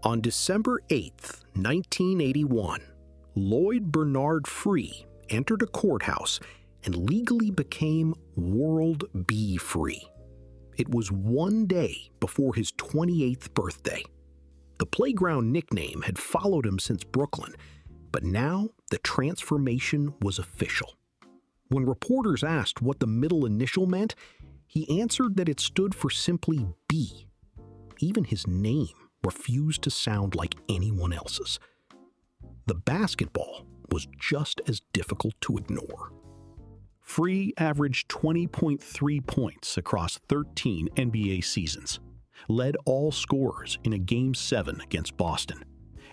On December 8, 1981, Lloyd Bernard Free entered a courthouse and legally became World B Free. It was one day before his 28th birthday. The playground nickname had followed him since Brooklyn, but now the transformation was official. When reporters asked what the middle initial meant, he answered that it stood for simply B. Even his name refused to sound like anyone else's. The basketball was just as difficult to ignore. Free averaged 20.3 points across 13 NBA seasons, led all scorers in a Game 7 against Boston,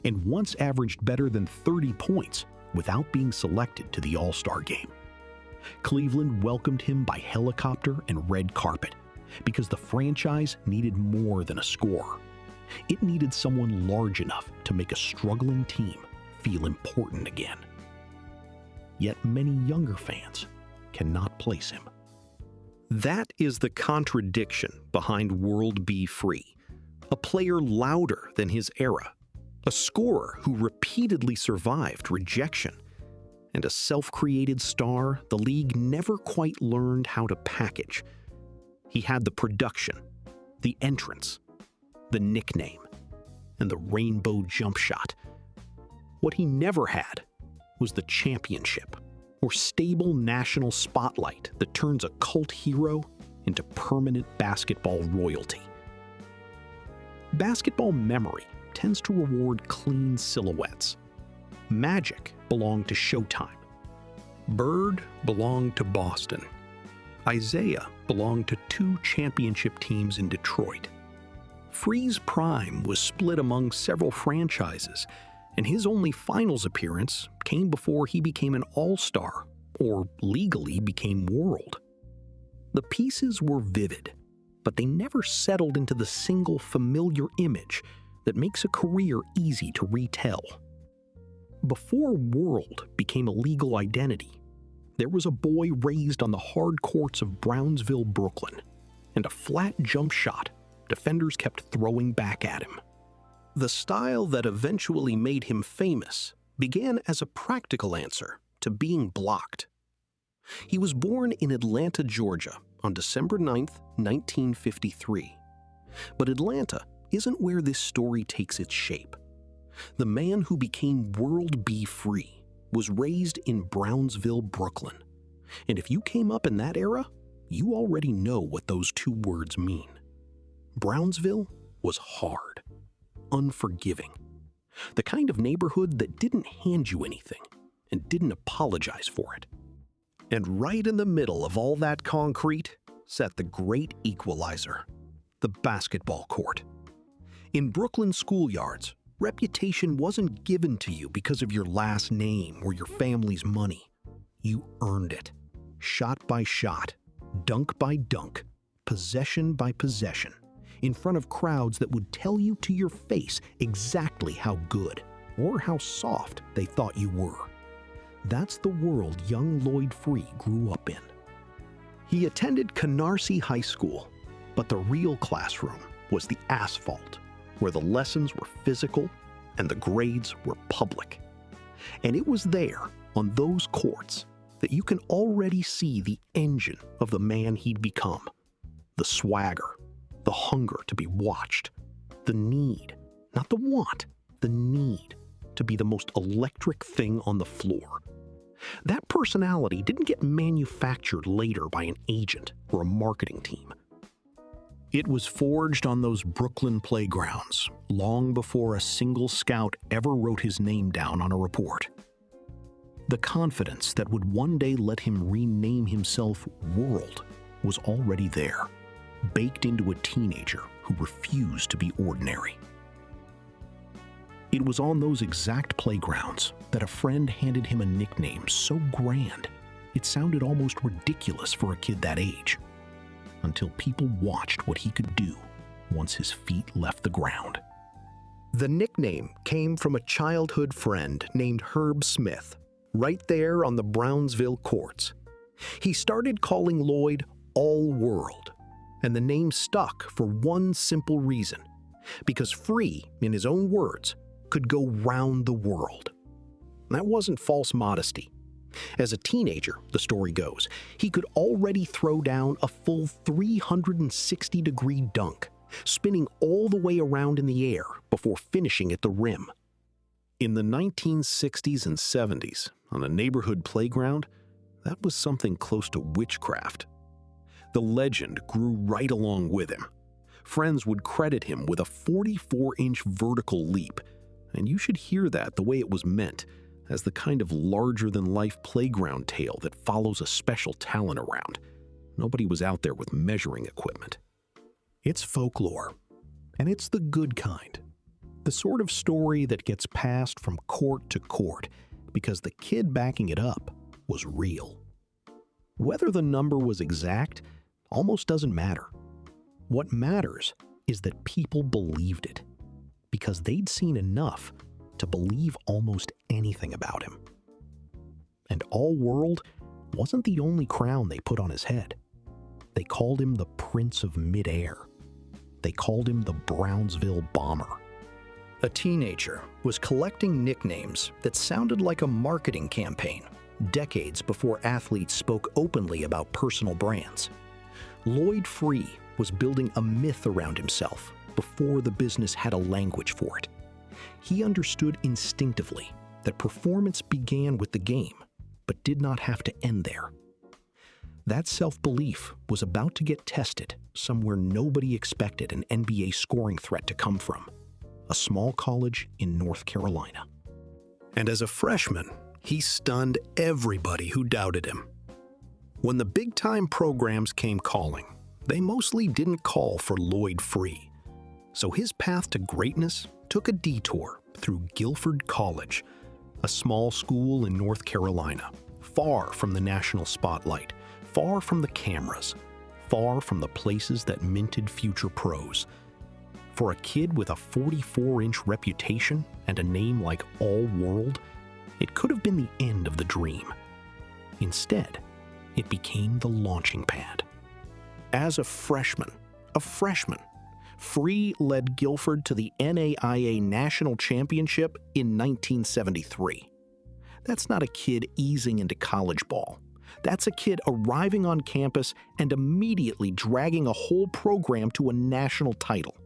and once averaged better than 30 points without being selected to the All-Star game. Cleveland welcomed him by helicopter and red carpet because the franchise needed more than a scorer. It needed someone large enough to make a struggling team feel important again. Yet many younger fans cannot place him. That is the contradiction behind World B Free. A player louder than his era, a scorer who repeatedly survived rejection, and a self-created star the league never quite learned how to package. He had the production, the entrance, the nickname, and the rainbow jump shot. What he never had was the championship, or stable national spotlight that turns a cult hero into permanent basketball royalty. Basketball memory tends to reward clean silhouettes. Magic belonged to Showtime. Bird belonged to Boston. Isaiah belonged to 2 championship teams in Detroit. Free's prime was split among several franchises, and his only finals appearance came before he became an all-star, or legally became world. The pieces were vivid, but they never settled into the single familiar image that makes a career easy to retell. Before world became a legal identity, there was a boy raised on the hard courts of Brownsville, Brooklyn, and a flat jump shot defenders kept throwing back at him. The style that eventually made him famous began as a practical answer to being blocked. He was born in Atlanta, Georgia, on December 9, 1953. But Atlanta isn't where this story takes its shape. The man who became World B Free was raised in Brownsville, Brooklyn. And if you came up in that era, you already know what those 2 words mean. Brownsville was hard, unforgiving. The kind of neighborhood that didn't hand you anything and didn't apologize for it. And right in the middle of all that concrete sat the great equalizer, the basketball court. In Brooklyn schoolyards, reputation wasn't given to you because of your last name or your family's money. You earned it, shot by shot, dunk by dunk, possession by possession, in front of crowds that would tell you to your face exactly how good or how soft they thought you were. That's the world young Lloyd Free grew up in. He attended Canarsie High School, but the real classroom was the asphalt, where the lessons were physical and the grades were public. And it was there, on those courts, that you can already see the engine of the man he'd become. The swagger, the hunger to be watched, the need, not the want, the need to be the most electric thing on the floor. That personality didn't get manufactured later by an agent or a marketing team. It was forged on those Brooklyn playgrounds long before a single scout ever wrote his name down on a report. The confidence that would one day let him rename himself World was already there, baked into a teenager who refused to be ordinary. It was on those exact playgrounds that a friend handed him a nickname so grand it sounded almost ridiculous for a kid that age, until people watched what he could do once his feet left the ground. The nickname came from a childhood friend named Herb Smith, right there on the Brownsville courts. He started calling Lloyd All World, and the name stuck for one simple reason. Because Free, in his own words, could go round the world. That wasn't false modesty. As a teenager, the story goes, he could already throw down a full 360-degree dunk, spinning all the way around in the air before finishing at the rim. In the 1960s and 70s, on a neighborhood playground, that was something close to witchcraft. The legend grew right along with him. Friends would credit him with a 44-inch vertical leap, and you should hear that the way it was meant, as the kind of larger-than-life playground tale that follows a special talent around. Nobody was out there with measuring equipment. It's folklore, and it's the good kind. The sort of story that gets passed from court to court because the kid backing it up was real. Whether the number was exact almost doesn't matter. What matters is that people believed it, because they'd seen enough to believe almost anything about him. And All World wasn't the only crown they put on his head. They called him the Prince of Midair. They called him the Brownsville Bomber. A teenager was collecting nicknames that sounded like a marketing campaign, decades before athletes spoke openly about personal brands. Lloyd Free was building a myth around himself before the business had a language for it. He understood instinctively that performance began with the game, but did not have to end there. That self-belief was about to get tested somewhere nobody expected an NBA scoring threat to come from, a small college in North Carolina. And as a freshman, he stunned everybody who doubted him. When the big-time programs came calling, they mostly didn't call for Lloyd Free. So his path to greatness took a detour through Guilford College, a small school in North Carolina, far from the national spotlight, far from the cameras, far from the places that minted future pros. For a kid with a 44-inch reputation and a name like All World, it could have been the end of the dream. Instead, it became the launching pad. As a freshman, Free led Guilford to the NAIA National Championship in 1973. That's not a kid easing into college ball. That's a kid arriving on campus and immediately dragging a whole program to a national title.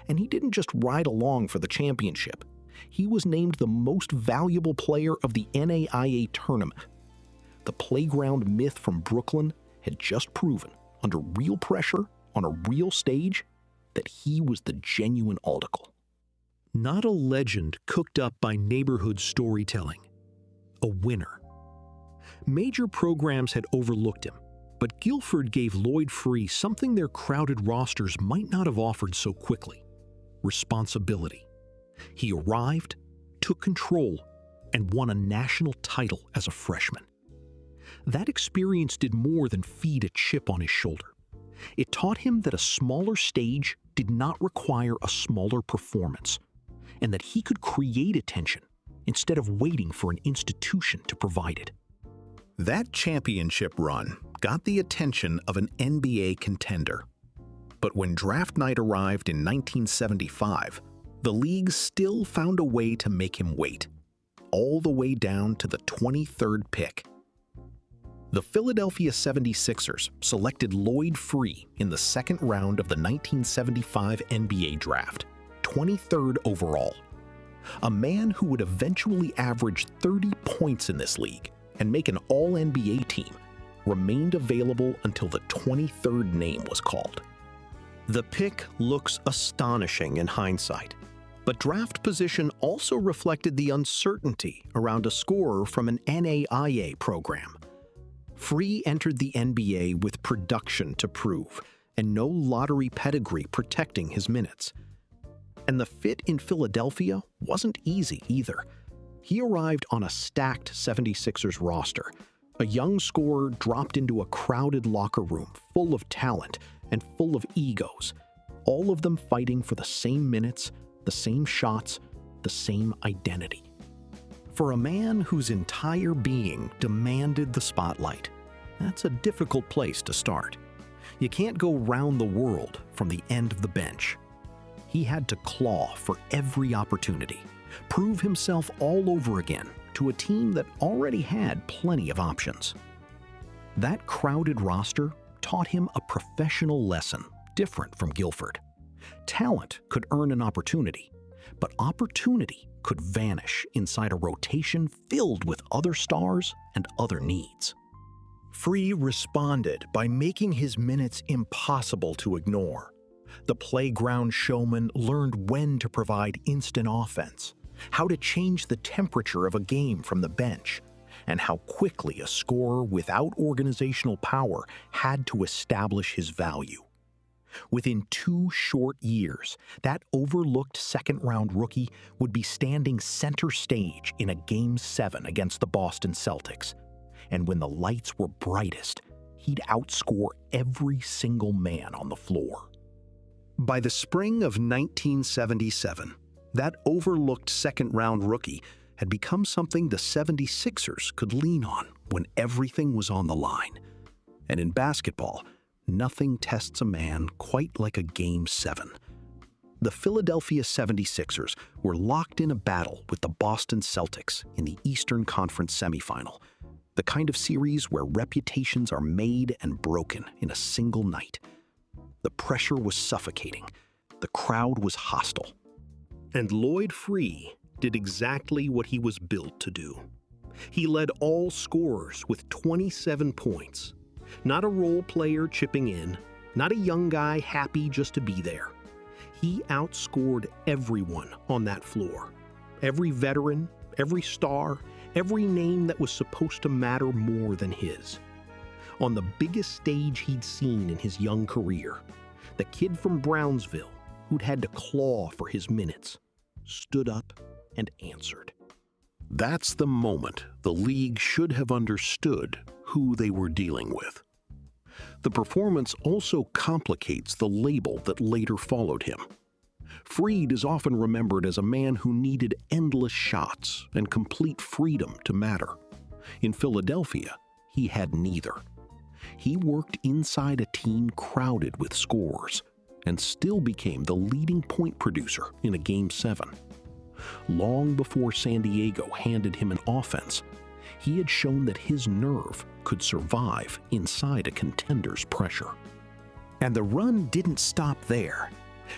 And he didn't just ride along for the championship. He was named the most valuable player of the NAIA tournament. The playground myth from Brooklyn had just proven, under real pressure, on a real stage, that he was the genuine article. Not a legend cooked up by neighborhood storytelling. A winner. Major programs had overlooked him, but Guilford gave Lloyd Free something their crowded rosters might not have offered so quickly: responsibility. He arrived, took control, and won a national title as a freshman. That experience did more than feed a chip on his shoulder. It taught him that a smaller stage did not require a smaller performance, and that he could create attention instead of waiting for an institution to provide it. That championship run got the attention of an NBA contender. But when draft night arrived in 1975, the league still found a way to make him wait, all the way down to the 23rd pick. The Philadelphia 76ers selected Lloyd Free in the second round of the 1975 NBA draft, 23rd overall. A man who would eventually average 30 points in this league and make an All-NBA team remained available until the 23rd name was called. The pick looks astonishing in hindsight, but draft position also reflected the uncertainty around a scorer from an NAIA program. Free entered the NBA with production to prove, and no lottery pedigree protecting his minutes. And the fit in Philadelphia wasn't easy either. He arrived on a stacked 76ers roster, a young scorer dropped into a crowded locker room full of talent and full of egos, all of them fighting for the same minutes, the same shots, the same identity. For a man whose entire being demanded the spotlight, that's a difficult place to start. You can't go round the world from the end of the bench. He had to claw for every opportunity, prove himself all over again to a team that already had plenty of options. That crowded roster taught him a professional lesson different from Guilford. Talent could earn an opportunity, but opportunity could vanish inside a rotation filled with other stars and other needs. Free responded by making his minutes impossible to ignore. The playground showman learned when to provide instant offense, how to change the temperature of a game from the bench, and how quickly a scorer without organizational power had to establish his value. Within 2 short years, that overlooked second-round rookie would be standing center stage in a Game 7 against the Boston Celtics. And when the lights were brightest, he'd outscore every single man on the floor. By the spring of 1977, that overlooked second-round rookie had become something the 76ers could lean on when everything was on the line. And in basketball, nothing tests a man quite like a Game 7. The Philadelphia 76ers were locked in a battle with the Boston Celtics in the Eastern Conference semifinal, the kind of series where reputations are made and broken in a single night. The pressure was suffocating. The crowd was hostile. And Lloyd Free did exactly what he was built to do. He led all scorers with 27 points. Not a role player chipping in, not a young guy happy just to be there. He outscored everyone on that floor. Every veteran, every star, every name that was supposed to matter more than his. On the biggest stage he'd seen in his young career, the kid from Brownsville, who'd had to claw for his minutes, stood up and answered. That's the moment the league should have understood who they were dealing with. The performance also complicates the label that later followed him. Freed is often remembered as a man who needed endless shots and complete freedom to matter. In Philadelphia, he had neither. He worked inside a team crowded with scorers and still became the leading point producer in a Game 7. Long before San Diego handed him an offense, he had shown that his nerve could survive inside a contender's pressure. And the run didn't stop there.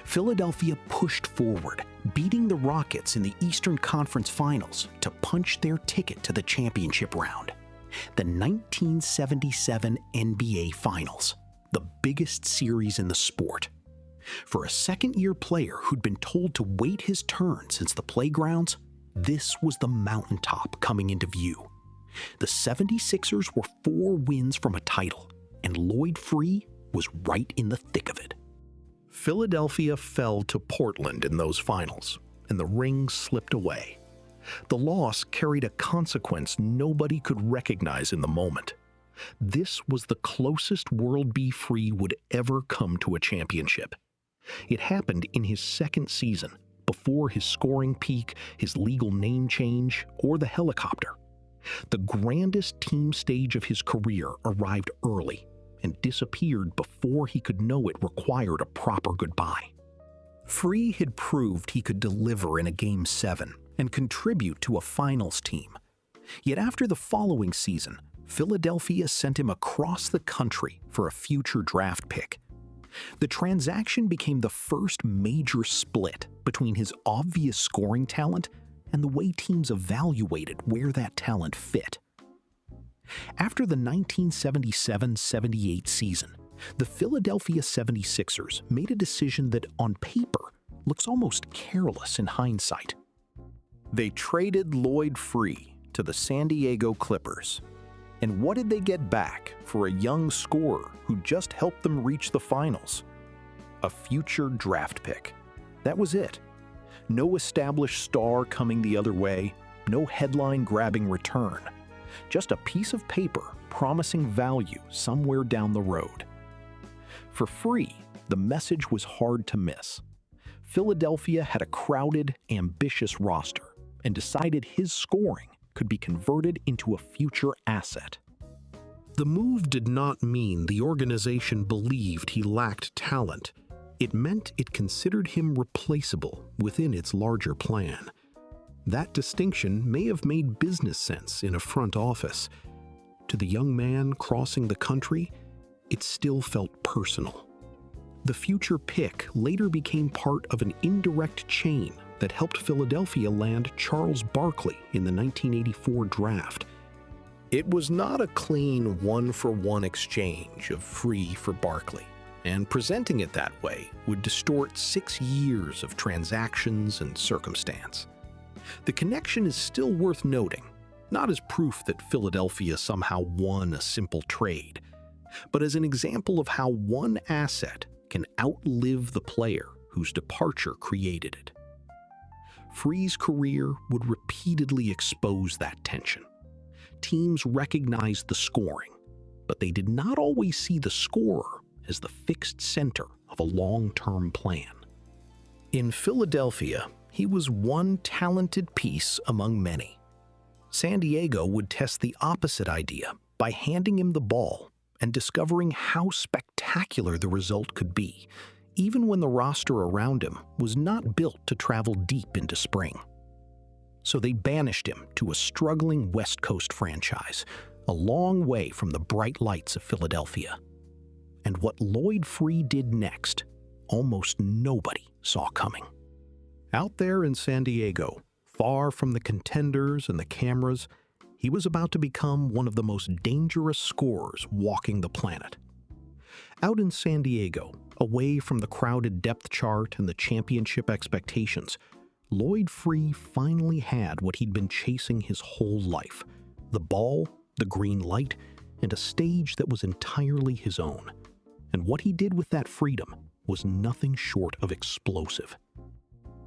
Philadelphia pushed forward, beating the Rockets in the Eastern Conference Finals to punch their ticket to the championship round. The 1977 NBA Finals, the biggest series in the sport. For a second-year player who'd been told to wait his turn since the playgrounds, this was the mountaintop coming into view. The 76ers were 4 wins from a title, and Lloyd Free was right in the thick of it. Philadelphia fell to Portland in those finals, and the ring slipped away. The loss carried a consequence nobody could recognize in the moment. This was the closest World B. Free would ever come to a championship. It happened in his second season, before his scoring peak, his legal name change, or the helicopter. The grandest team stage of his career arrived early and disappeared before he could know it required a proper goodbye. Free had proved he could deliver in a Game 7 and contribute to a finals team. Yet after the following season, Philadelphia sent him across the country for a future draft pick. The transaction became the first major split between his obvious scoring talent and the way teams evaluated where that talent fit. After the 1977-78 season, the Philadelphia 76ers made a decision that, on paper, looks almost careless in hindsight. They traded Lloyd Free to the San Diego Clippers. And what did they get back for a young scorer who just helped them reach the finals? A future draft pick. That was it. No established star coming the other way, no headline-grabbing return. Just a piece of paper promising value somewhere down the road. For Free, the message was hard to miss. Philadelphia had a crowded, ambitious roster and decided his scoring could be converted into a future asset. The move did not mean the organization believed he lacked talent. It meant it considered him replaceable within its larger plan. That distinction may have made business sense in a front office. To the young man crossing the country, it still felt personal. The future pick later became part of an indirect chain that helped Philadelphia land Charles Barkley in the 1984 draft. It was not a clean one-for-one exchange of Free for Barkley, and presenting it that way would distort 6 years of transactions and circumstance. The connection is still worth noting, not as proof that Philadelphia somehow won a simple trade, but as an example of how one asset can outlive the player whose departure created it. Free's career would repeatedly expose that tension. Teams recognized the scoring, but they did not always see the scorer as the fixed center of a long-term plan. In Philadelphia, he was one talented piece among many. San Diego would test the opposite idea by handing him the ball and discovering how spectacular the result could be, even when the roster around him was not built to travel deep into spring. So they banished him to a struggling West Coast franchise, a long way from the bright lights of Philadelphia. And what Lloyd Free did next, almost nobody saw coming. Out there in San Diego, far from the contenders and the cameras, he was about to become one of the most dangerous scorers walking the planet. Out in San Diego, away from the crowded depth chart and the championship expectations, Lloyd Free finally had what he'd been chasing his whole life: the ball, the green light, and a stage that was entirely his own. And what he did with that freedom was nothing short of explosive.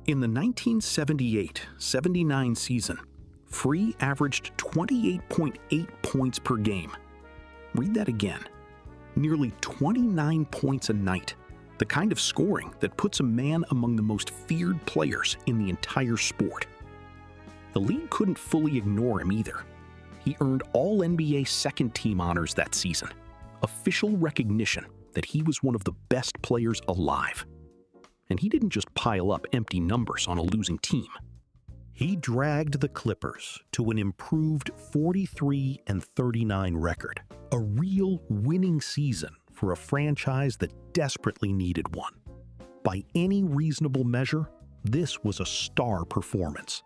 In the 1978-79 season, Free averaged 28.8 points per game. Read that again. Nearly 29 points a night. The kind of scoring that puts a man among the most feared players in the entire sport. The league couldn't fully ignore him either. He earned All-NBA second-team honors that season, official recognition that he was one of the best players alive. And he didn't just pile up empty numbers on a losing team. He dragged the Clippers to an improved 43-39 record, a real winning season for a franchise that desperately needed one. By any reasonable measure, this was a star performance.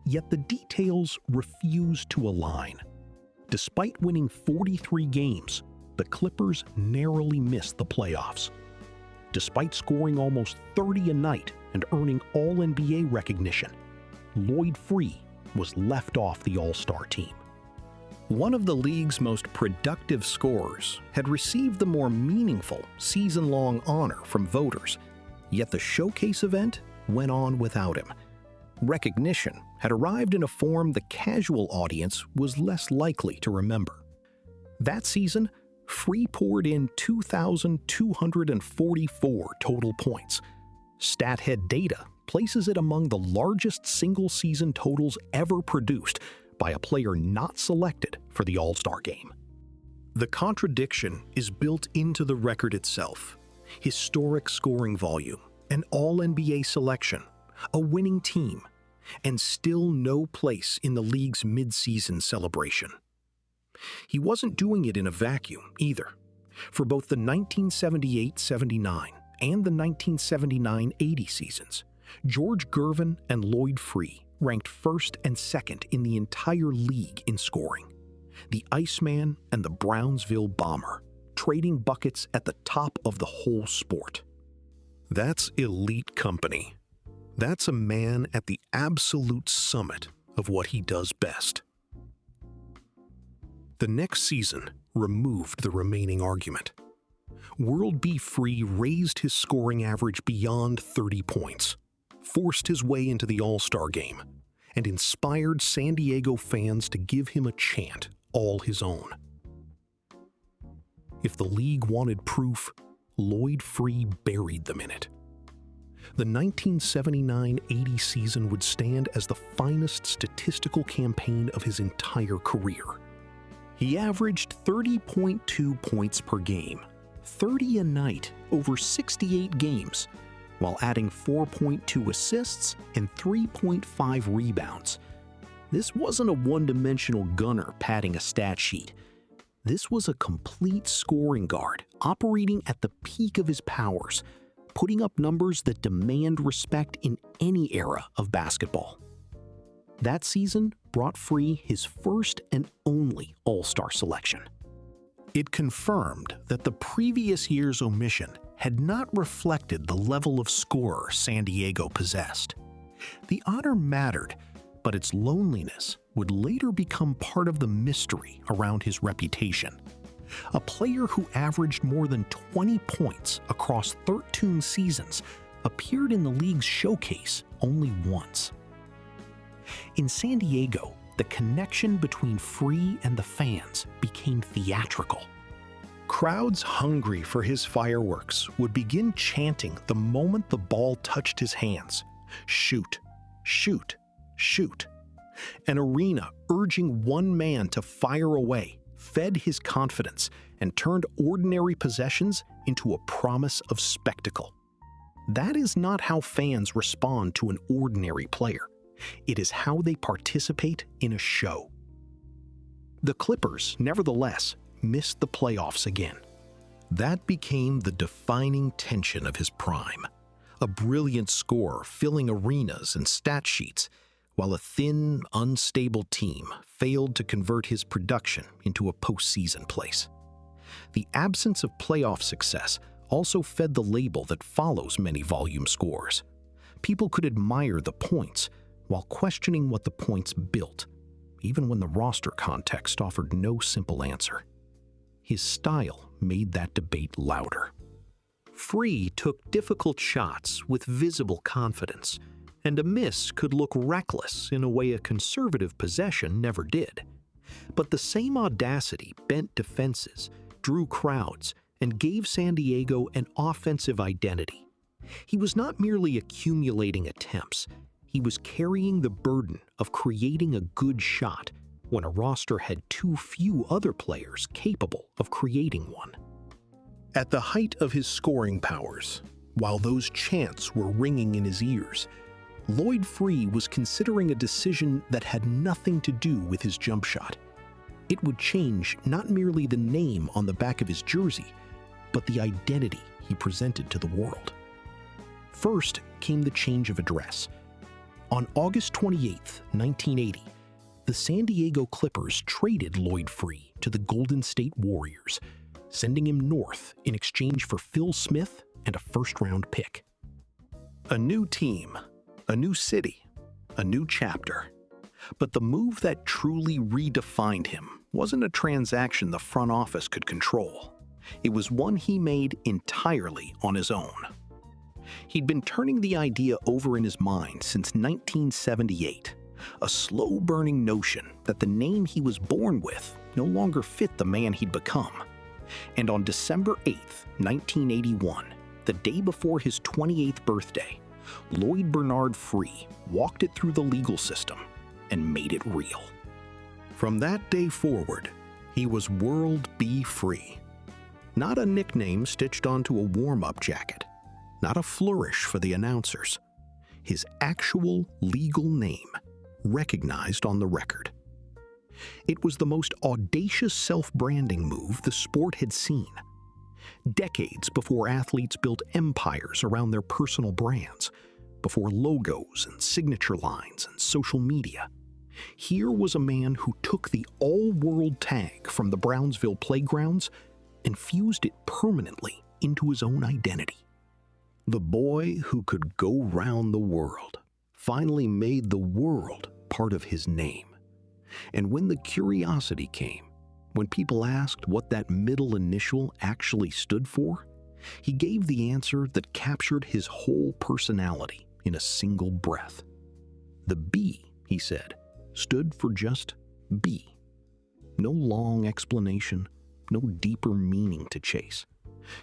Yet the details refused to align. Despite winning 43 games, the Clippers narrowly missed the playoffs. Despite scoring almost 30 a night and earning All-NBA recognition, Lloyd Free was left off the All-Star team. One of the league's most productive scorers had received the more meaningful season-long honor from voters, yet the showcase event went on without him. Recognition had arrived in a form the casual audience was less likely to remember. That season, Free poured in 2,244 total points. StatHead data places it among the largest single-season totals ever produced by a player not selected for the All-Star game. The contradiction is built into the record itself. Historic scoring volume, an All-NBA selection, a winning team, and still no place in the league's mid-season celebration. He wasn't doing it in a vacuum either. For both the 1978-79 and the 1979-80 seasons, George Gervin and Lloyd Free ranked first and second in the entire league in scoring. The Iceman and the Brownsville Bomber, trading buckets at the top of the whole sport. That's elite company. That's a man at the absolute summit of what he does best. The next season removed the remaining argument. World B. Free raised his scoring average beyond 30 points, forced his way into the All-Star game, and inspired San Diego fans to give him a chant all his own. If the league wanted proof, Lloyd Free buried them in it. The 1979-80 season would stand as the finest statistical campaign of his entire career. He averaged 30.2 points per game, 30 a night over 68 games, while adding 4.2 assists and 3.5 rebounds. This wasn't a one-dimensional gunner padding a stat sheet. This was a complete scoring guard operating at the peak of his powers, putting up numbers that demand respect in any era of basketball. That season brought Free his first and only All-Star selection. It confirmed that the previous year's omission had not reflected the level of scorer San Diego possessed. The honor mattered, but its loneliness would later become part of the mystery around his reputation. A player who averaged more than 20 points across 13 seasons appeared in the league's showcase only once. In San Diego, the connection between Free and the fans became theatrical. Crowds hungry for his fireworks would begin chanting the moment the ball touched his hands, "Shoot, shoot, shoot." An arena urging one man to fire away fed his confidence and turned ordinary possessions into a promise of spectacle. That is not how fans respond to an ordinary player. It is how they participate in a show. The Clippers, nevertheless, missed the playoffs again. That became the defining tension of his prime. A brilliant scorer filling arenas and stat sheets, while a thin, unstable team failed to convert his production into a postseason place. The absence of playoff success also fed the label that follows many volume scorers. People could admire the points while questioning what the points built, even when the roster context offered no simple answer. His style made that debate louder. Free took difficult shots with visible confidence, and a miss could look reckless in a way a conservative possession never did. But the same audacity bent defenses, drew crowds, and gave San Diego an offensive identity. He was not merely accumulating attempts, he was carrying the burden of creating a good shot when a roster had too few other players capable of creating one. At the height of his scoring powers, while those chants were ringing in his ears, Lloyd Free was considering a decision that had nothing to do with his jump shot. It would change not merely the name on the back of his jersey, but the identity he presented to the world. First came the change of address. On August 28, 1980, the San Diego Clippers traded Lloyd Free to the Golden State Warriors, sending him north in exchange for Phil Smith and a first-round pick. A new team, a new city, a new chapter. But the move that truly redefined him wasn't a transaction the front office could control. It was one he made entirely on his own. He'd been turning the idea over in his mind since 1978, a slow-burning notion that the name he was born with no longer fit the man he'd become. And on December 8, 1981, the day before his 28th birthday, Lloyd Bernard Free walked it through the legal system and made it real. From that day forward, he was World B. Free. Not a nickname stitched onto a warm-up jacket, not a flourish for the announcers. His actual legal name, recognized on the record. It was the most audacious self-branding move the sport had seen. Decades before athletes built empires around their personal brands, before logos and signature lines and social media, here was a man who took the all-world tag from the Brownsville playgrounds and fused it permanently into his own identity. The boy who could go round the world finally made the world part of his name. And when the curiosity came, when people asked what that middle initial actually stood for, he gave the answer that captured his whole personality in a single breath. The B, he said, stood for just B. No long explanation, no deeper meaning to chase.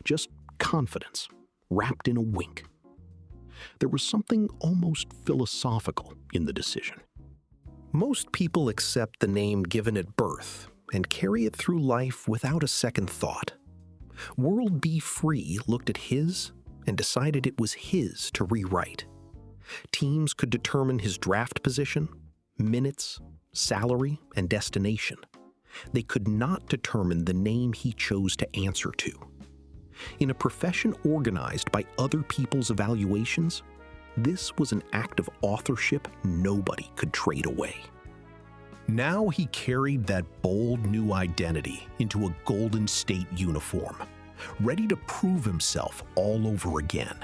Just confidence, wrapped in a wink. There was something almost philosophical in the decision. Most people accept the name given at birth and carry it through life without a second thought. World B. Free looked at his and decided it was his to rewrite. Teams could determine his draft position, minutes, salary, and destination. They could not determine the name he chose to answer to. In a profession organized by other people's evaluations, this was an act of authorship nobody could trade away. Now he carried that bold new identity into a Golden State uniform, ready to prove himself all over again.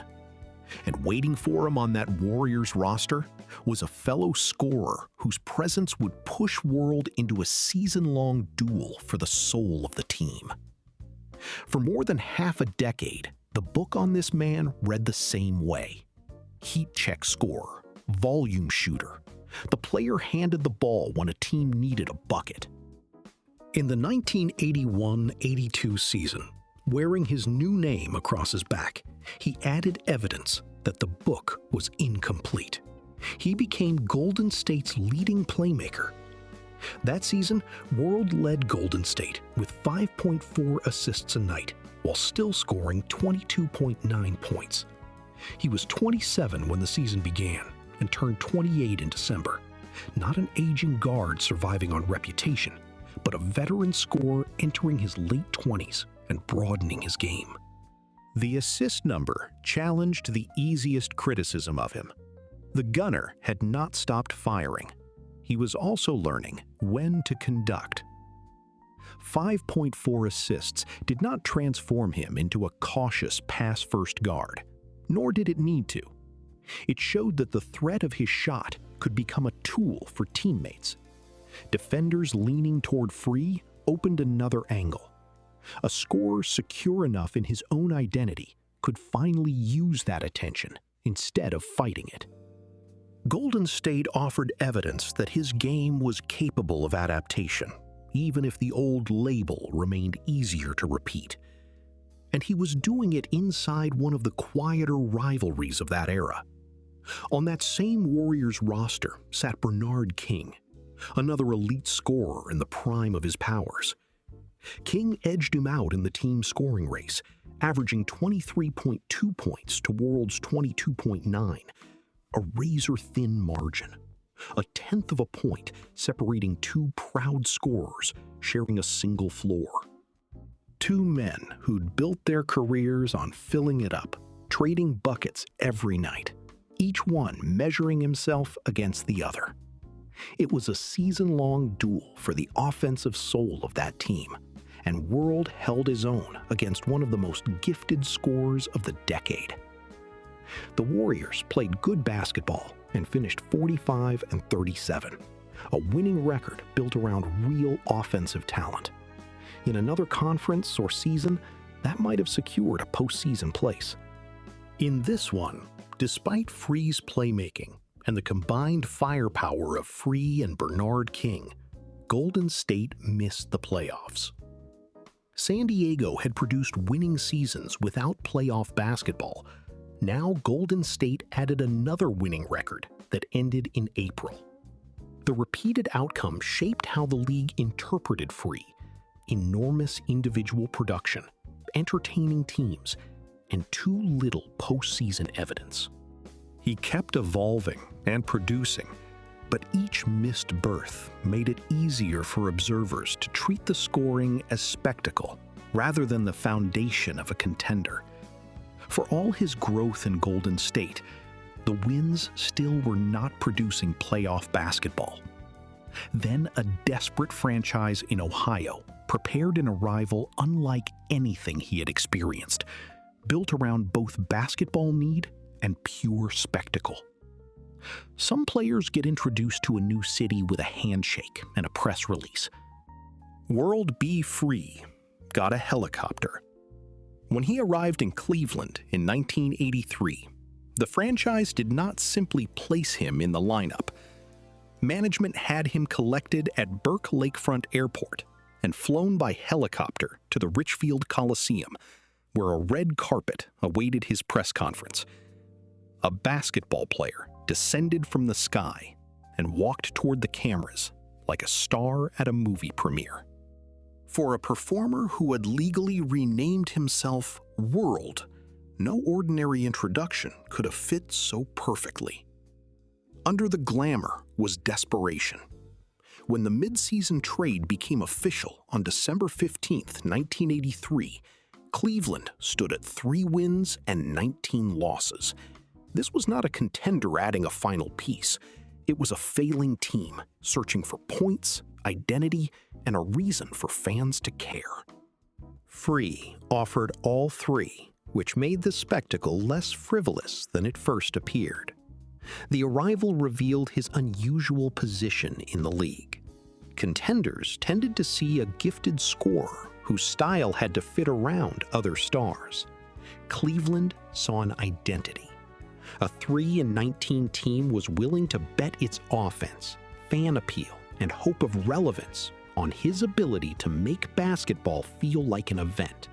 And waiting for him on that Warriors roster was a fellow scorer whose presence would push World into a season-long duel for the soul of the team. For more than half a decade, the book on this man read the same way. Heat check scorer, volume shooter, the player handed the ball when a team needed a bucket. In the 1981-82 season, wearing his new name across his back, he added evidence that the book was incomplete. He became Golden State's leading playmaker. That season, World led Golden State with 5.4 assists a night, while still scoring 22.9 points. He was 27 when the season began and turned 28 in December. Not an aging guard surviving on reputation, but a veteran scorer entering his late 20s and broadening his game. The assist number challenged the easiest criticism of him. The gunner had not stopped firing. He was also learning when to conduct. 5.4 assists did not transform him into a cautious pass-first guard, nor did it need to. It showed that the threat of his shot could become a tool for teammates. Defenders leaning toward Free opened another angle. A scorer secure enough in his own identity could finally use that attention instead of fighting it. Golden State offered evidence that his game was capable of adaptation, even if the old label remained easier to repeat. And he was doing it inside one of the quieter rivalries of that era. On that same Warriors roster sat Bernard King, another elite scorer in the prime of his powers. King edged him out in the team scoring race, averaging 23.2 points to World's 22.9, a razor-thin margin, a tenth of a point separating two proud scorers sharing a single floor. Two men who'd built their careers on filling it up, trading buckets every night, each one measuring himself against the other. It was a season-long duel for the offensive soul of that team, and World held his own against one of the most gifted scorers of the decade. The Warriors played good basketball and finished 45-37, a winning record built around real offensive talent. In another conference or season, that might have secured a postseason place. In this one, despite Free's playmaking and the combined firepower of Free and Bernard King, Golden State missed the playoffs. San Diego had produced winning seasons without playoff basketball. Now Golden State added another winning record that ended in April. The repeated outcome shaped how the league interpreted Free: enormous individual production, entertaining teams, and too little postseason evidence. He kept evolving and producing, but each missed berth made it easier for observers to treat the scoring as spectacle rather than the foundation of a contender. For all his growth in Golden State, the wins still were not producing playoff basketball. Then a desperate franchise in Ohio prepared an arrival unlike anything he had experienced, built around both basketball need and pure spectacle. Some players get introduced to a new city with a handshake and a press release. World B. Free got a helicopter. When he arrived in Cleveland in 1983, the franchise did not simply place him in the lineup. Management had him collected at Burke Lakefront Airport and flown by helicopter to the Richfield Coliseum, where a red carpet awaited his press conference. A basketball player descended from the sky and walked toward the cameras like a star at a movie premiere. For a performer who had legally renamed himself World, no ordinary introduction could have fit so perfectly. Under the glamour was desperation. When the mid-season trade became official on December 15, 1983, Cleveland stood at 3 wins and 19 losses. This was not a contender adding a final piece. It was a failing team searching for points, identity, and a reason for fans to care. Free offered all three, which made the spectacle less frivolous than it first appeared. The arrival revealed his unusual position in the league. Contenders tended to see a gifted scorer whose style had to fit around other stars. Cleveland saw an identity. A 3-19 team was willing to bet its offense, fan appeal, and hope of relevance on his ability to make basketball feel like an event.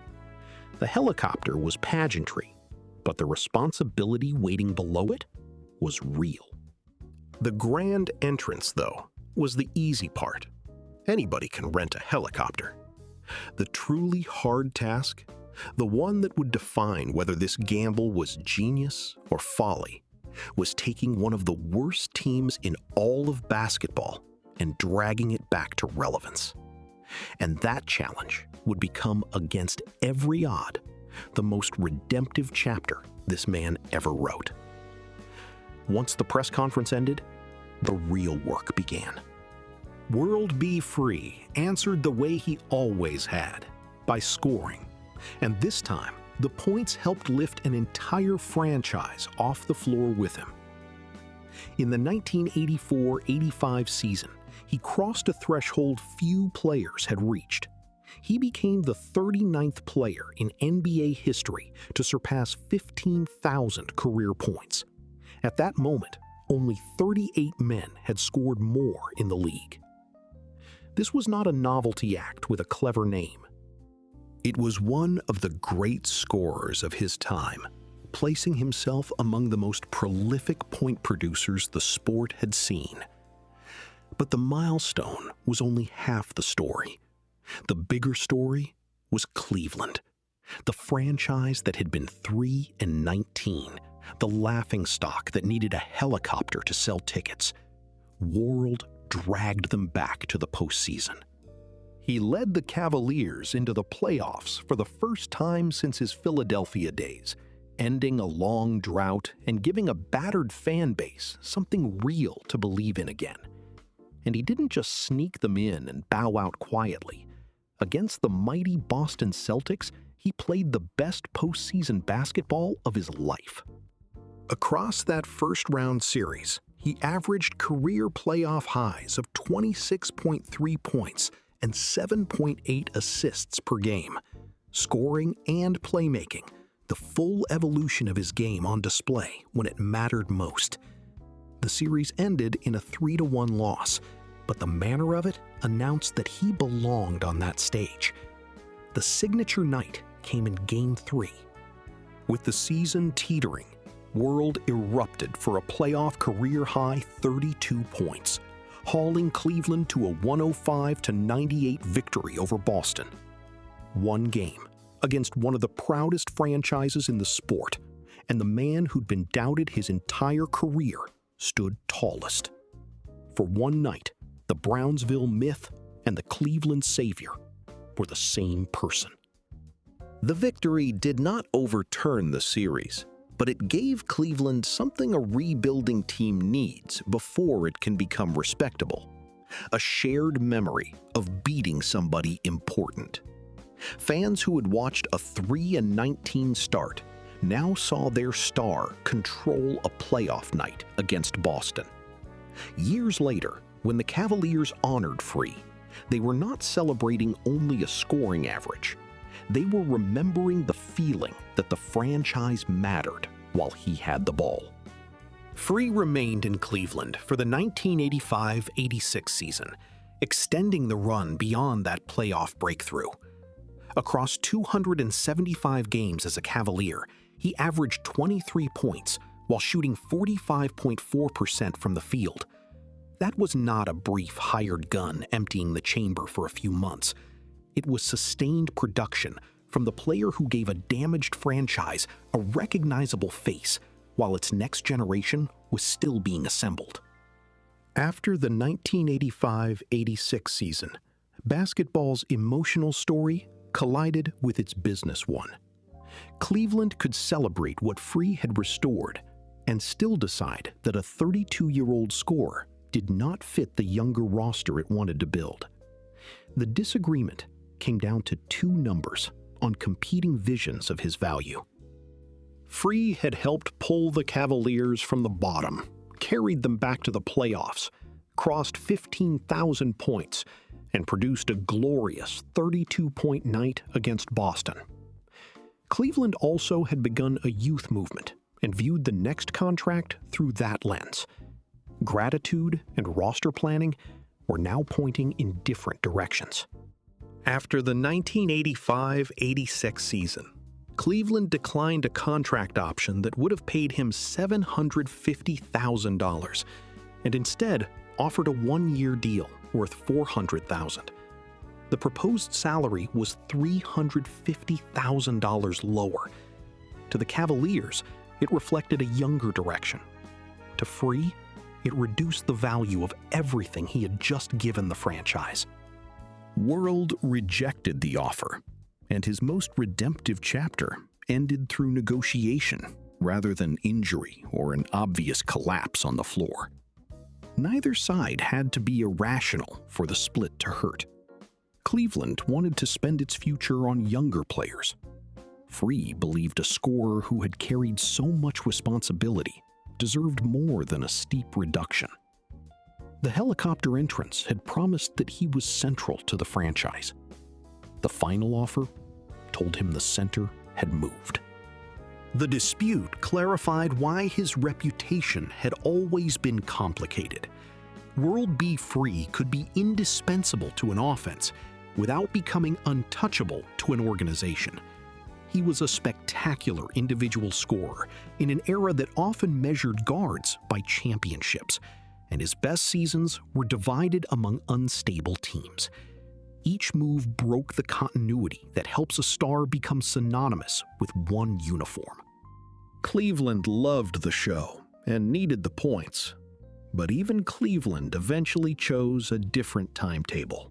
The helicopter was pageantry, but the responsibility waiting below it was real. The grand entrance, though, was the easy part. Anybody can rent a helicopter. The truly hard task, the one that would define whether this gamble was genius or folly, was taking one of the worst teams in all of basketball and dragging it back to relevance. And that challenge would become, against every odd, the most redemptive chapter this man ever wrote. Once the press conference ended, the real work began. World B. Free answered the way he always had, by scoring. And this time, the points helped lift an entire franchise off the floor with him. In the 1984-85 season, he crossed a threshold few players had reached. He became the 39th player in NBA history to surpass 15,000 career points. At that moment, only 38 men had scored more in the league. This was not a novelty act with a clever name. It was one of the great scorers of his time, placing himself among the most prolific point producers the sport had seen. But the milestone was only half the story. The bigger story was Cleveland, the franchise that had been 3-19, the laughingstock that needed a helicopter to sell tickets. World dragged them back to the postseason. He led the Cavaliers into the playoffs for the first time since his Philadelphia days, ending a long drought and giving a battered fan base something real to believe in again. And he didn't just sneak them in and bow out quietly. Against the mighty Boston Celtics, he played the best postseason basketball of his life. Across that first-round series, he averaged career playoff highs of 26.3 points and 7.8 assists per game. Scoring and playmaking, the full evolution of his game on display when it mattered most. The series ended in a 3-1 loss, but the manner of it announced that he belonged on that stage. The signature night came in Game 3. With the season teetering, World erupted for a playoff career-high 32 points, hauling Cleveland to a 105-98 victory over Boston. One game against one of the proudest franchises in the sport, and the man who'd been doubted his entire career stood tallest. For one night, the Brownsville myth and the Cleveland savior were the same person. The victory did not overturn the series, but it gave Cleveland something a rebuilding team needs before it can become respectable: a shared memory of beating somebody important. Fans who had watched a 3-19 start now saw their star control a playoff night against Boston. Years later, when the Cavaliers honored Free, they were not celebrating only a scoring average. They were remembering the feeling that the franchise mattered while he had the ball. Free remained in Cleveland for the 1985-86 season, extending the run beyond that playoff breakthrough. Across 275 games as a Cavalier, he averaged 23 points while shooting 45.4% from the field. That was not a brief hired gun emptying the chamber for a few months. It was sustained production from the player who gave a damaged franchise a recognizable face while its next generation was still being assembled. After the 1985-86 season, basketball's emotional story collided with its business one. Cleveland could celebrate what Free had restored and still decide that a 32-year-old scorer did not fit the younger roster it wanted to build. The disagreement came down to two numbers on competing visions of his value. Free had helped pull the Cavaliers from the bottom, carried them back to the playoffs, crossed 15,000 points, and produced a glorious 32-point night against Boston. Cleveland also had begun a youth movement and viewed the next contract through that lens. Gratitude and roster planning were now pointing in different directions. After the 1985-86 season, Cleveland declined a contract option that would have paid him $750,000 and instead offered a one-year deal worth $400,000. The proposed salary was $350,000 lower. To the Cavaliers, it reflected a younger direction. To Free, it reduced the value of everything he had just given the franchise. World rejected the offer, and his most redemptive chapter ended through negotiation rather than injury or an obvious collapse on the floor. Neither side had to be irrational for the split to hurt. Cleveland wanted to spend its future on younger players. Free believed a scorer who had carried so much responsibility deserved more than a steep reduction. The helicopter entrance had promised that he was central to the franchise. The final offer told him the center had moved. The dispute clarified why his reputation had always been complicated. World B. Free could be indispensable to an offense without becoming untouchable to an organization. He was a spectacular individual scorer in an era that often measured guards by championships, and his best seasons were divided among unstable teams. Each move broke the continuity that helps a star become synonymous with one uniform. Cleveland loved the show and needed the points, but even Cleveland eventually chose a different timetable.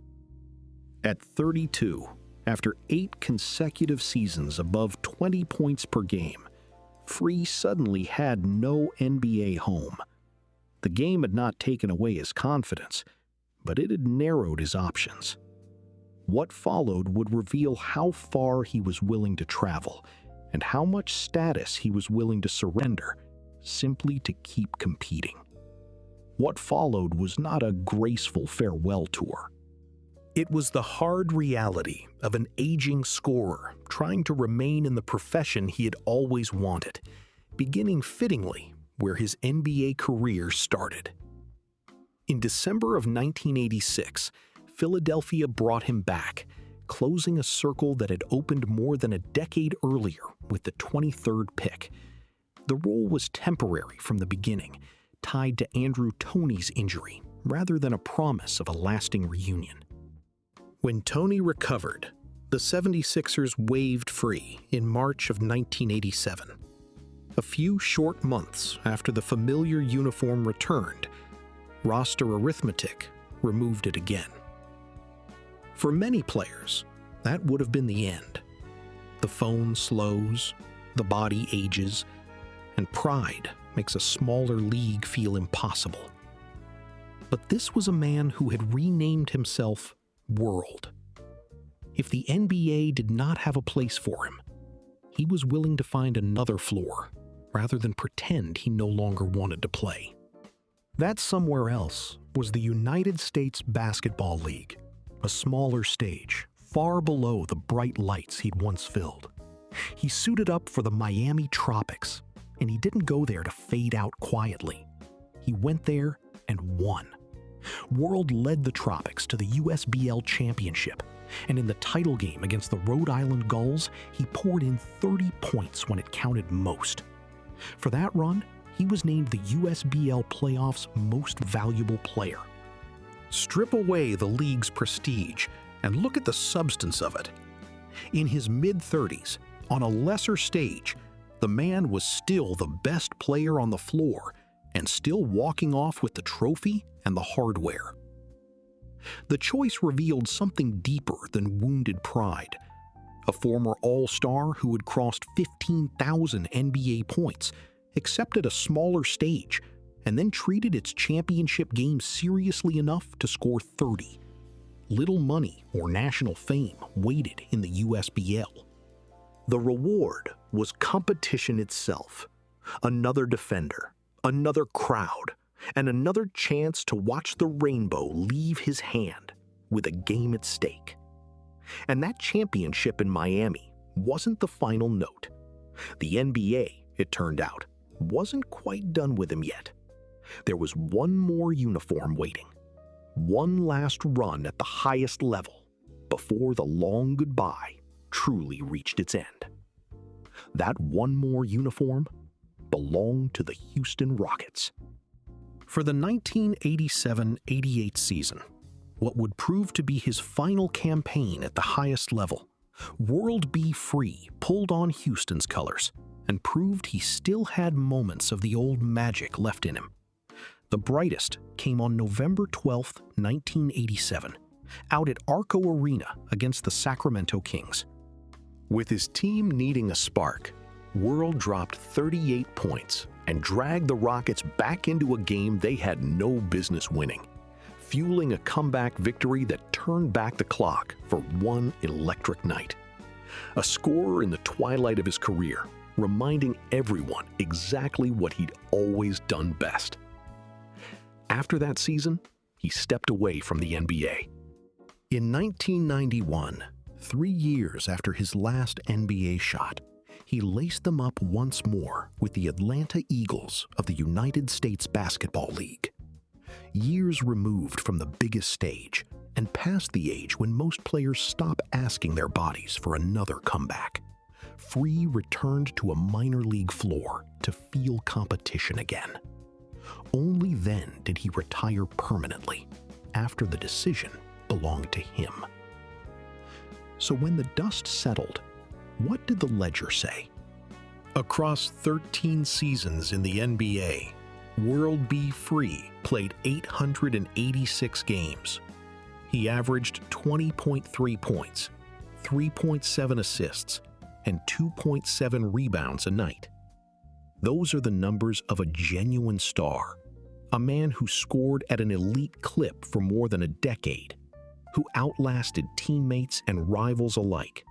At 32, after 8 consecutive seasons above 20 points per game, Free suddenly had no NBA home. The game had not taken away his confidence, but it had narrowed his options. What followed would reveal how far he was willing to travel and how much status he was willing to surrender simply to keep competing. What followed was not a graceful farewell tour. It was the hard reality of an aging scorer trying to remain in the profession he had always wanted, beginning fittingly where his NBA career started. In December of 1986, Philadelphia brought him back, closing a circle that had opened more than a decade earlier with the 23rd pick. The role was temporary from the beginning, tied to Andrew Toney's injury rather than a promise of a lasting reunion. When Toney recovered, the 76ers waived Free in March of 1987. A few short months after the familiar uniform returned, roster arithmetic removed it again. For many players, that would have been the end. The phone slows, the body ages, and pride makes a smaller league feel impossible. But this was a man who had renamed himself World. If the NBA did not have a place for him, he was willing to find another floor rather than pretend he no longer wanted to play. That somewhere else was the United States Basketball League, a smaller stage, far below the bright lights he'd once filled. He suited up for the Miami tropics, and he didn't go there to fade out quietly. He went there and won. World led the Tropics to the USBL championship, and in the title game against the Rhode Island Gulls, he poured in 30 points when it counted most. For that run, he was named the USBL playoffs' most valuable player. Strip away the league's prestige, And look at the substance of it. In his mid-30s, on a lesser stage, the man was still the best player on the floor and still walking off with the trophy and the hardware. The choice revealed something deeper than wounded pride. A former all-star who had crossed 15,000 NBA points, accepted a smaller stage, and then treated its championship game seriously enough to score 30. Little money or national fame waited in the USBL. The reward was competition itself. Another defender, another crowd, and another chance to watch the rainbow leave his hand with a game at stake. And that championship in Miami wasn't the final note. The NBA, it turned out, wasn't quite done with him yet. There was one more uniform waiting, one last run at the highest level before the long goodbye truly reached its end. That one more uniform belonged to the Houston Rockets. For the 1987-88 season, what would prove to be his final campaign at the highest level, World B. Free pulled on Houston's colors and proved he still had moments of the old magic left in him. The brightest came on November 12, 1987, out at Arco Arena against the Sacramento Kings. With his team needing a spark, World dropped 38 points and dragged the Rockets back into a game they had no business winning, fueling a comeback victory that turned back the clock for one electric night. A scorer in the twilight of his career, reminding everyone exactly what he'd always done best. After that season, he stepped away from the NBA. In 1991, 3 years after his last NBA shot, he laced them up once more with the Atlanta Eagles of the United States Basketball League. Years removed from the biggest stage and past the age when most players stop asking their bodies for another comeback, Free returned to a minor league floor to feel competition again. Only then did he retire permanently, after the decision belonged to him. So when the dust settled, what did the ledger say? Across 13 seasons in the NBA, World B. Free played 886 games. He averaged 20.3 points, 3.7 assists, and 2.7 rebounds a night. Those are the numbers of a genuine star, a man who scored at an elite clip for more than a decade, who outlasted teammates and rivals alike,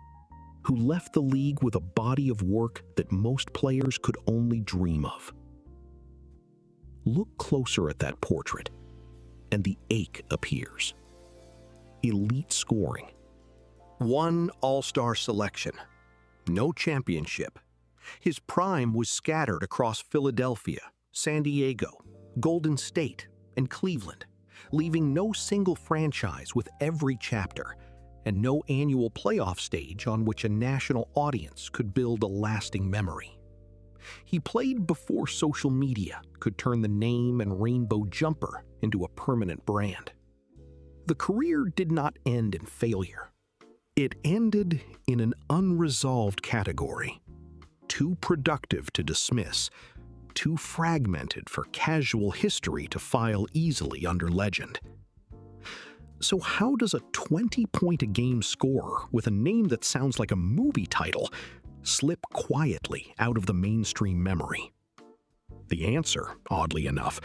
who left the league with a body of work that most players could only dream of. Look closer at that portrait, and the ache appears. Elite scoring. One all-star selection. No championship. His prime was scattered across Philadelphia, San Diego, Golden State, and Cleveland, leaving no single franchise with every chapter, and no annual playoff stage on which a national audience could build a lasting memory. He played before social media could turn the name and rainbow jumper into a permanent brand. The career did not end in failure. It ended in an unresolved category, too productive to dismiss, too fragmented for casual history to file easily under legend. So how does a 20-point-a-game scorer with a name that sounds like a movie title slip quietly out of the mainstream memory? The answer, oddly enough,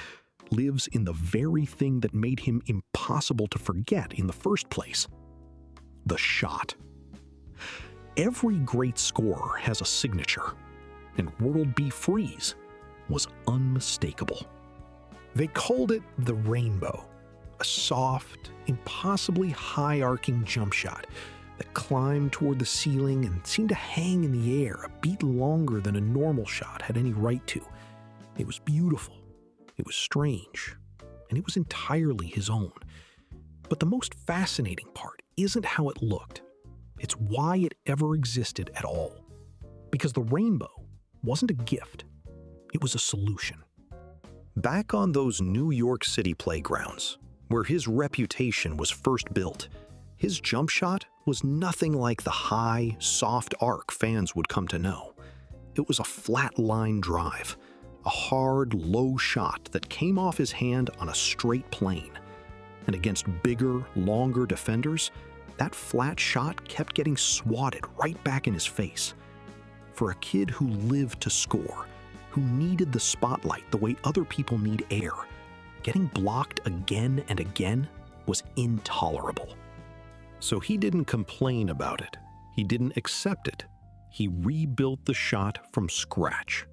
lives in the very thing that made him impossible to forget in the first place: the shot. Every great scorer has a signature, and World B. Free's was unmistakable. They called it the rainbow, a soft, impossibly high-arcing jump shot that climbed toward the ceiling and seemed to hang in the air a beat longer than a normal shot had any right to. It was beautiful, it was strange, and it was entirely his own. But the most fascinating part isn't how it looked. It's why it ever existed at all. Because the rainbow wasn't a gift, it was a solution. Back on those New York City playgrounds, where his reputation was first built, His jump shot was nothing like the high, soft arc fans would come to know. It was a flat line drive, a hard, low shot that came off his hand on a straight plane. And against bigger, longer defenders, that flat shot kept getting swatted right back in his face. For a kid who lived to score, who needed the spotlight the way other people need air, getting blocked again and again was intolerable. So he didn't complain about it. He didn't accept it. He rebuilt the shot from scratch.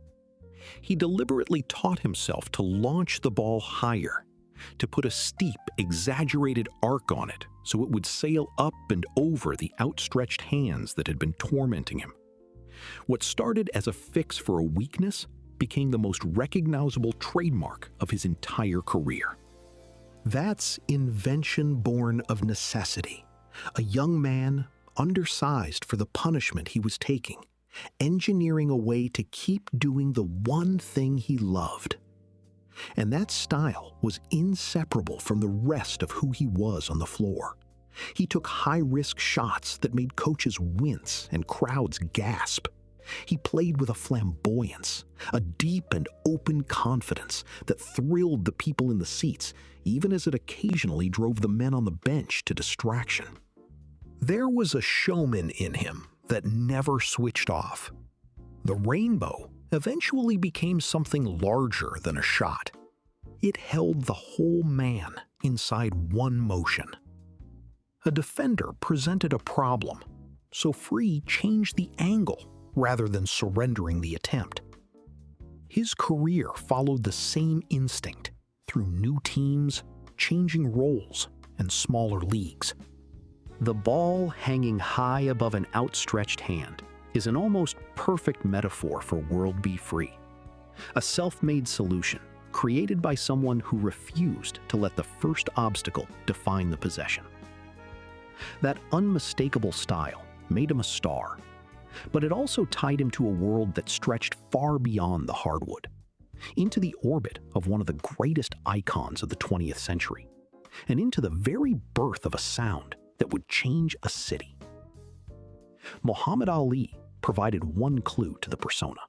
He deliberately taught himself to launch the ball higher, to put a steep, exaggerated arc on it so it would sail up and over the outstretched hands that had been tormenting him. What started as a fix for a weakness became the most recognizable trademark of his entire career. That's invention born of necessity. A young man, undersized for the punishment he was taking, engineering a way to keep doing the one thing he loved. And that style was inseparable from the rest of who he was on the floor. He took high-risk shots that made coaches wince and crowds gasp. He played with a flamboyance, a deep and open confidence that thrilled the people in the seats, even as it occasionally drove the men on the bench to distraction. There was a showman in him that never switched off. The rainbow eventually became something larger than a shot. It held the whole man inside one motion. A defender presented a problem, so Free changed the angle rather than surrendering the attempt. His career followed the same instinct through new teams, changing roles, and smaller leagues. The ball hanging high above an outstretched hand is an almost perfect metaphor for World Be Free, a self-made solution created by someone who refused to let the first obstacle define the possession. That unmistakable style made him a star, but it also tied him to a world that stretched far beyond the hardwood, into the orbit of one of the greatest icons of the 20th century, and into the very birth of a sound that would change a city. Muhammad Ali provided one clue to the persona.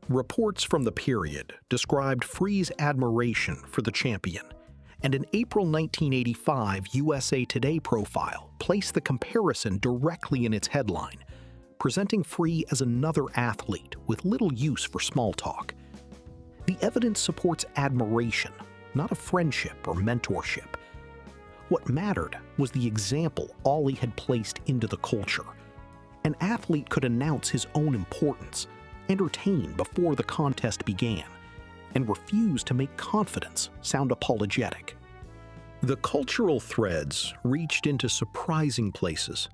Reports from the period described Free's admiration for the champion, and an April 1985 USA Today profile placed the comparison directly in its headline, presenting Free as another athlete with little use for small talk. The evidence supports admiration, not a friendship or mentorship. What mattered was the example Ali had placed into the culture. An athlete could announce his own importance, entertain before the contest began, and refuse to make confidence sound apologetic. The cultural threads reached into surprising places.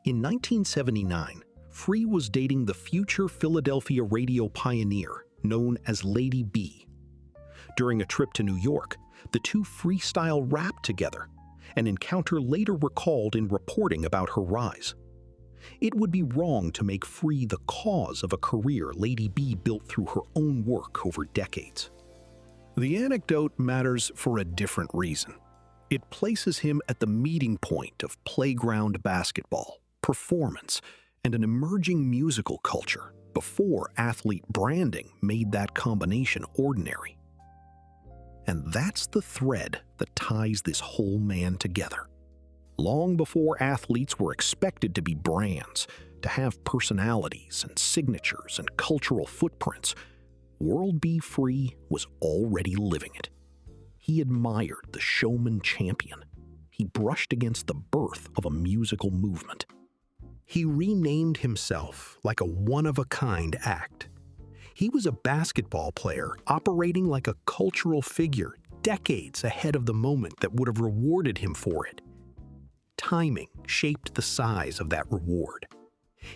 In 1979, Free was dating the future Philadelphia radio pioneer known as Lady B. During a trip to New York, the two freestyle rapped together, an encounter later recalled in reporting about her rise. It would be wrong to make Free the cause of a career Lady B built through her own work over decades. The anecdote matters for a different reason. It places him at the meeting point of playground basketball, performance, and an emerging musical culture before athlete branding made that combination ordinary. And that's the thread that ties this whole man together. Long before athletes were expected to be brands, to have personalities and signatures and cultural footprints, World Be Free was already living it. He admired the showman champion. He brushed against the birth of a musical movement. He renamed himself like a one-of-a-kind act. He was a basketball player operating like a cultural figure decades ahead of the moment that would have rewarded him for it. Timing shaped the size of that reward.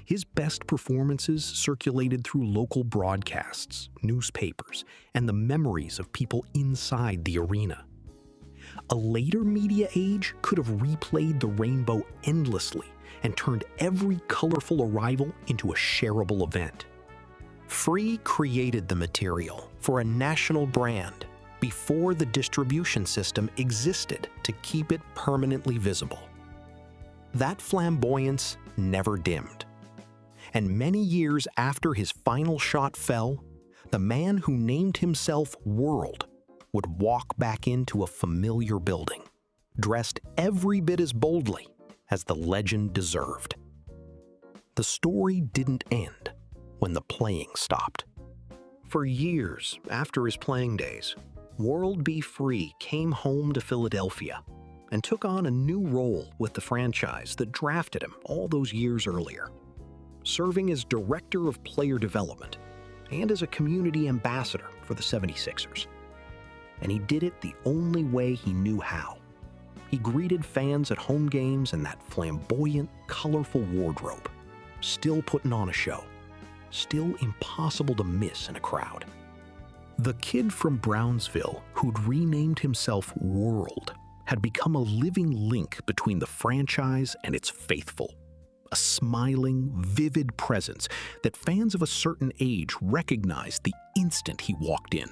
His best performances circulated through local broadcasts, newspapers, and the memories of people inside the arena. A later media age could have replayed the rainbow endlessly and turned every colorful arrival into a shareable event. Free created the material for a national brand before the distribution system existed to keep it permanently visible. That flamboyance never dimmed. And many years after his final shot fell, the man who named himself World would walk back into a familiar building, dressed every bit as boldly as the legend deserved. The story didn't end when the playing stopped. For years after his playing days, World Be Free came home to Philadelphia and took on a new role with the franchise that drafted him all those years earlier, serving as Director of Player Development and as a community ambassador for the 76ers. And he did it the only way he knew how. He greeted fans at home games in that flamboyant, colorful wardrobe, still putting on a show, still impossible to miss in a crowd. The kid from Brownsville who'd renamed himself World had become a living link between the franchise and its faithful, a smiling, vivid presence that fans of a certain age recognized the instant he walked in.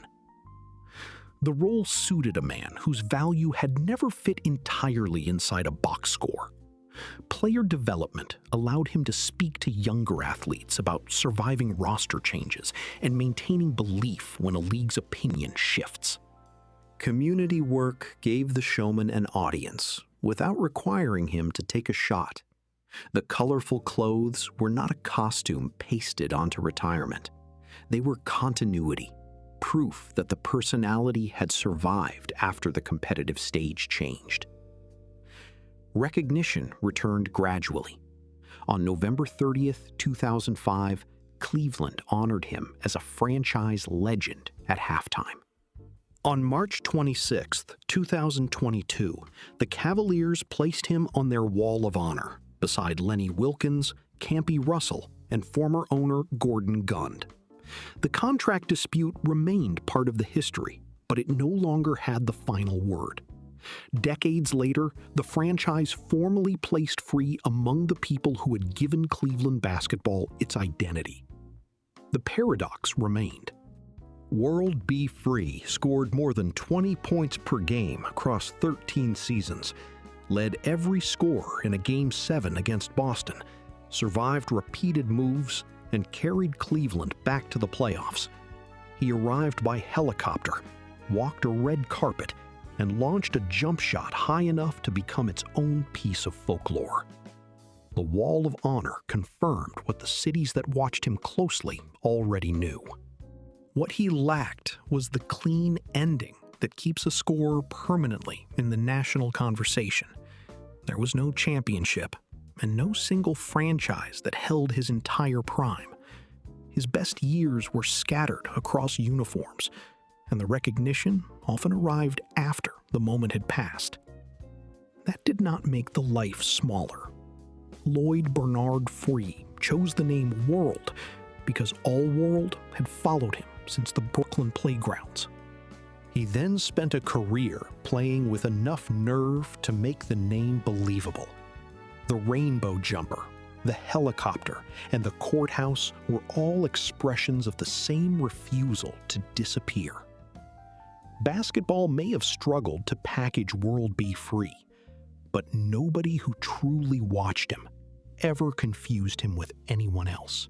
The role suited a man whose value had never fit entirely inside a box score. Player development allowed him to speak to younger athletes about surviving roster changes and maintaining belief when a league's opinion shifts. Community work gave the showman an audience without requiring him to take a shot. The colorful clothes were not a costume pasted onto retirement. They were continuity, proof that the personality had survived after the competitive stage changed. Recognition returned gradually. On November 30th, 2005, Cleveland honored him as a franchise legend at halftime. On March 26, 2022, the Cavaliers placed him on their Wall of Honor beside Lenny Wilkens, Campy Russell, and former owner Gordon Gund. The contract dispute remained part of the history, but it no longer had the final word. Decades later, the franchise formally placed Free among the people who had given Cleveland basketball its identity. The paradox remained. World Be Free scored more than 20 points per game across 13 seasons, led every score in a Game 7 against Boston, survived repeated moves, and carried Cleveland back to the playoffs. He arrived by helicopter, walked a red carpet, and launched a jump shot high enough to become its own piece of folklore. The Wall of Honor confirmed what the cities that watched him closely already knew. What he lacked was the clean ending that keeps a scorer permanently in the national conversation. There was no championship, and no single franchise that held his entire prime. His best years were scattered across uniforms, and the recognition often arrived after the moment had passed. That did not make the life smaller. Lloyd Bernard Free chose the name World because all world had followed him since the Brooklyn playgrounds. He then spent a career playing with enough nerve to make the name believable. The rainbow jumper, the helicopter, and the courthouse were all expressions of the same refusal to disappear. Basketball may have struggled to package World Be Free, but nobody who truly watched him ever confused him with anyone else.